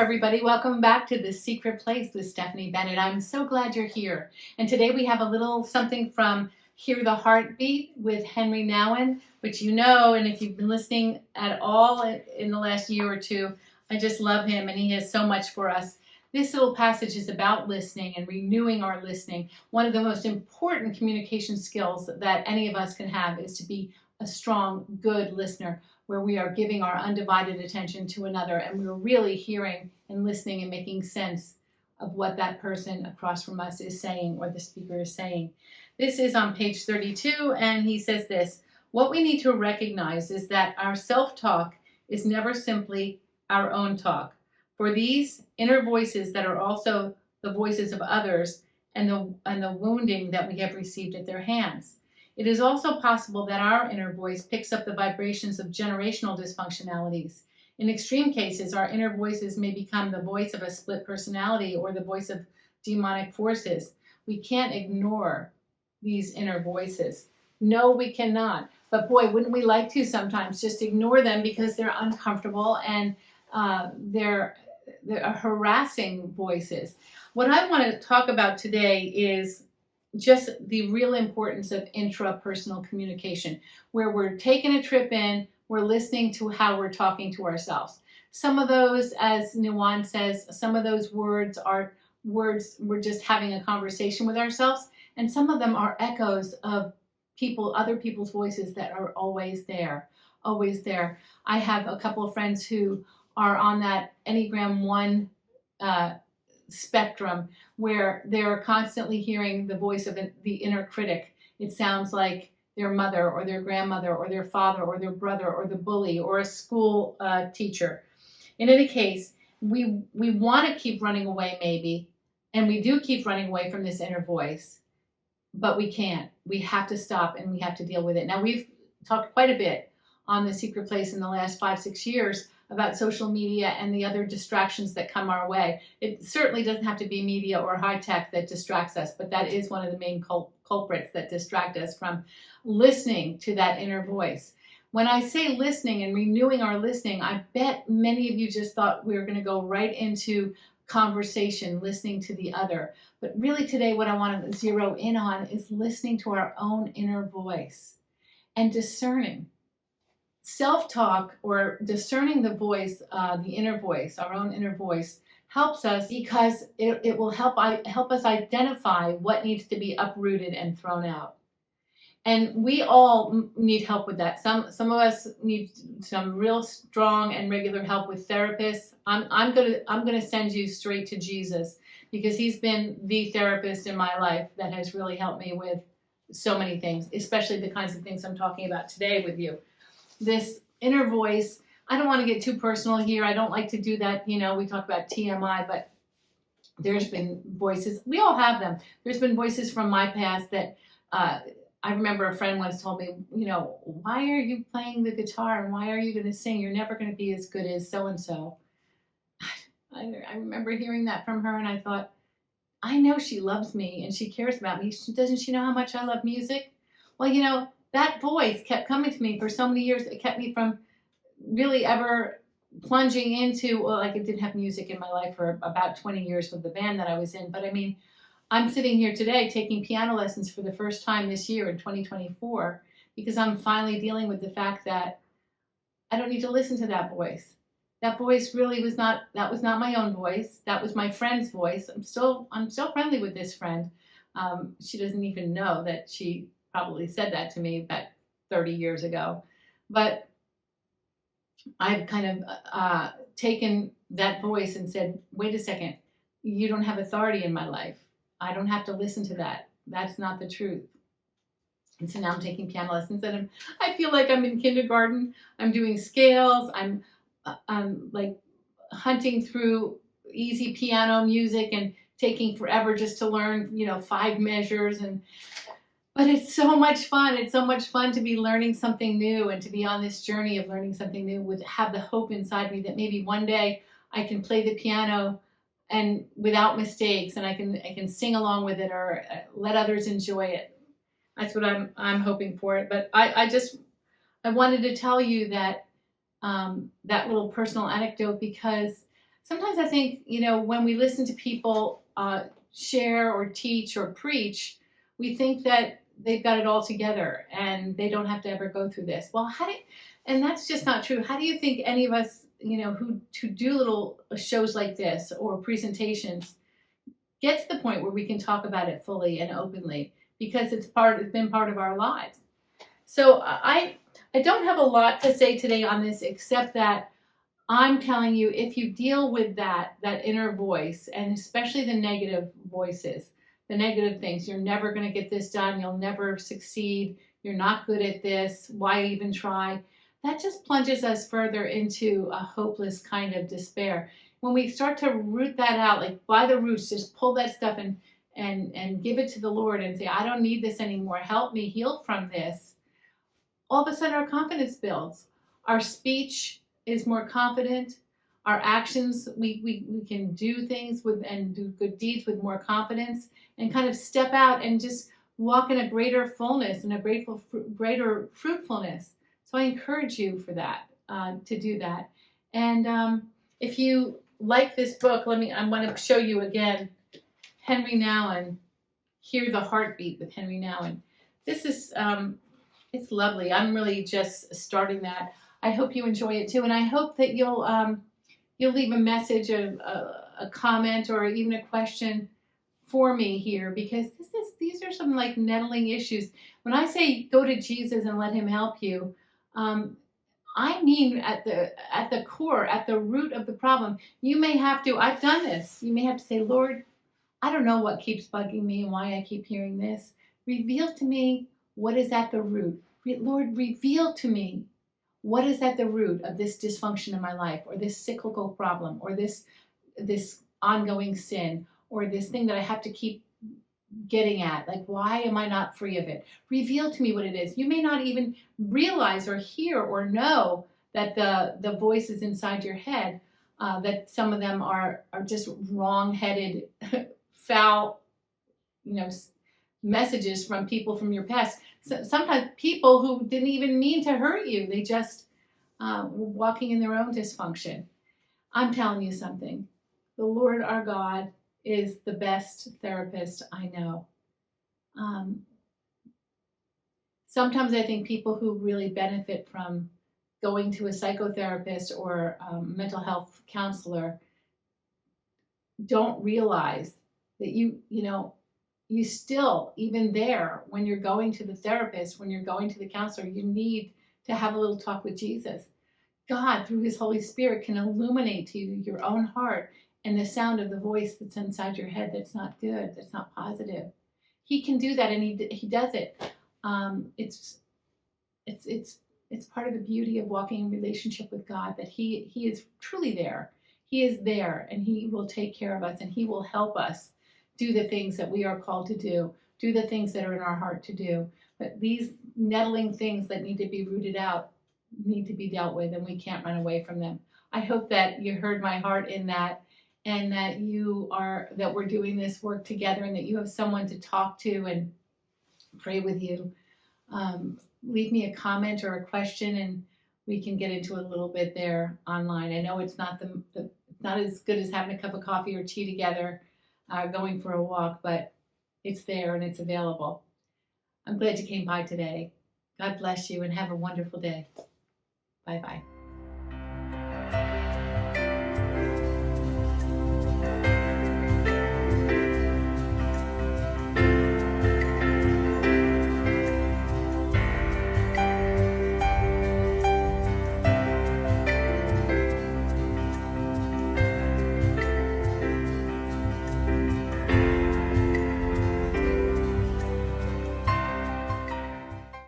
everybody. Welcome back to The Secret Place with Stephanie Bennett. I'm so glad you're here. And today we have a little something from Hear the Heartbeat with Henri Nouwen, which you know, and if you've been listening at all in the last year or two, I just love him and he has so much for us. This little passage is about listening and renewing our listening. One of the most important communication skills that any of us can have is to be a strong, good listener, where we are giving our undivided attention to another and we're really hearing and listening and making sense of what that person across from us is saying or the speaker is saying. This is on page 32, and he says this: what we need to recognize is that our self-talk is never simply our own talk. For these inner voices that are also the voices of others and the wounding that we have received at their hands. It is also possible that our inner voice picks up the vibrations of generational dysfunctionalities. In extreme cases, our inner voices may become the voice of a split personality or the voice of demonic forces. We can't ignore these inner voices. No, we cannot. But boy, wouldn't we like to sometimes just ignore them because they're uncomfortable and they're harassing voices. What I want to talk about today is just the real importance of intrapersonal communication, where we're taking a trip in, we're listening to how we're talking to ourselves. Some of those, as Nouwen says, some of those words are words we're just having a conversation with ourselves, and some of them are echoes of other people's voices that are always there, always there. I have a couple of friends who are on that Enneagram 1 spectrum, where they're constantly hearing the voice of the inner critic. It sounds like their mother or their grandmother or their father or their brother or the bully or a school teacher. In any case, we want to keep running away maybe, and we do keep running away from this inner voice, but we can't. We have to stop and we have to deal with it. Now, we've talked quite a bit on The Secret Place in the last 5-6 years about social media and the other distractions that come our way. It certainly doesn't have to be media or high tech that distracts us, but that is one of the main culprits that distract us from listening to that inner voice. When I say listening and renewing our listening, I bet many of you just thought we were going to go right into conversation, listening to the other. But really today, what I want to zero in on is listening to our own inner voice and discerning. Self-talk or discerning the voice, the inner voice, our own inner voice, helps us because it will help us identify what needs to be uprooted and thrown out. And we all need help with that. Some of us need some real strong and regular help with therapists. I'm gonna send you straight to Jesus because he's been the therapist in my life that has really helped me with so many things, especially the kinds of things I'm talking about today with you. This inner voice, I don't want to get too personal here. I don't like to do that. We talk about TMI, but there's been voices. We all have them. There's been voices from my past that I remember a friend once told me, why are you playing the guitar and why are you going to sing? You're never going to be as good as so-and-so. I remember hearing that from her and I thought, I know she loves me and she cares about me. Doesn't she know how much I love music? Well, that voice kept coming to me for so many years. It kept me from really ever plunging into, I didn't have music in my life for about 20 years with the band that I was in. But I mean, I'm sitting here today taking piano lessons for the first time this year in 2024 because I'm finally dealing with the fact that I don't need to listen to that voice. That voice really was not my own voice. That was my friend's voice. I'm still friendly with this friend. She doesn't even know that she probably said that to me about 30 years ago. But I've kind of taken that voice and said, wait a second, you don't have authority in my life. I don't have to listen to that. That's not the truth. And so now I'm taking piano lessons and I feel like I'm in kindergarten. I'm doing scales. I'm like hunting through easy piano music and taking forever just to learn, 5 measures. But it's so much fun. It's so much fun to be learning something new and to be on this journey of learning something new, have the hope inside me that maybe one day I can play the piano and without mistakes and I can sing along with it or let others enjoy it. That's what I'm hoping for it. But I wanted to tell you that that little personal anecdote because sometimes I think, when we listen to people share or teach or preach, we think that they've got it all together and they don't have to ever go through this. Well, and that's just not true. How do you think any of us, who to do little shows like this or presentations get to the point where we can talk about it fully and openly, because it's been part of our lives. So I don't have a lot to say today on this, except that I'm telling you, if you deal with that inner voice, and especially the negative voices, the negative things, you're never going to get this done, you'll never succeed, you're not good at this, why even try? That just plunges us further into a hopeless kind of despair. When we start to root that out, like by the roots, just pull that stuff and give it to the Lord and say, I don't need this anymore. Help me heal from this. All of a sudden our confidence builds. Our speech is more confident. Our actions, we can do things and do good deeds with more confidence, and kind of step out and just walk in a greater fullness and a greater fruitfulness. So I encourage you for that, to do that. And if you like this book, I want to show you again, Henri Nouwen, Hear the Heartbeat with Henri Nouwen. This is, it's lovely. I'm really just starting that. I hope you enjoy it too, and I hope that you'll leave a message, a comment, or even a question for me here, because these are some like nettling issues. When I say go to Jesus and let him help you, I mean at the core, at the root of the problem. You may have to, I've done this, you may have to say, Lord, I don't know what keeps bugging me and why I keep hearing this. Reveal to me what is at the root. Lord, reveal to me what is at the root of this dysfunction in my life, or this cyclical problem, or this ongoing sin, or this thing that I have to keep getting at. Like, why am I not free of it? Reveal to me what it is. You may not even realize or hear or know that the voices inside your head, that some of them are just wrong-headed, foul, messages from people from your past. So sometimes people who didn't even mean to hurt you, they just were walking in their own dysfunction. I'm telling you something. The Lord our God is the best therapist I know. Sometimes I think people who really benefit from going to a psychotherapist or mental health counselor don't realize that you still, even there, when you're going to the therapist, when you're going to the counselor, you need to have a little talk with Jesus. God, through his Holy Spirit, can illuminate to you your own heart and the sound of the voice that's inside your head that's not good, that's not positive. He can do that, and he does it. It's part of the beauty of walking in relationship with God, that he is truly there. He is there, and he will take care of us, and he will help us do the things that we are called to do the things that are in our heart to do. But these nettling things that need to be rooted out need to be dealt with, and we can't run away from them. I hope that you heard my heart in that, and that we're doing this work together, and that you have someone to talk to and pray with you. Leave me a comment or a question, and we can get into a little bit there online. I know it's not not as good as having a cup of coffee or tea together, going for a walk, but it's there and it's available. I'm glad you came by today. God bless you and have a wonderful day. Bye-bye.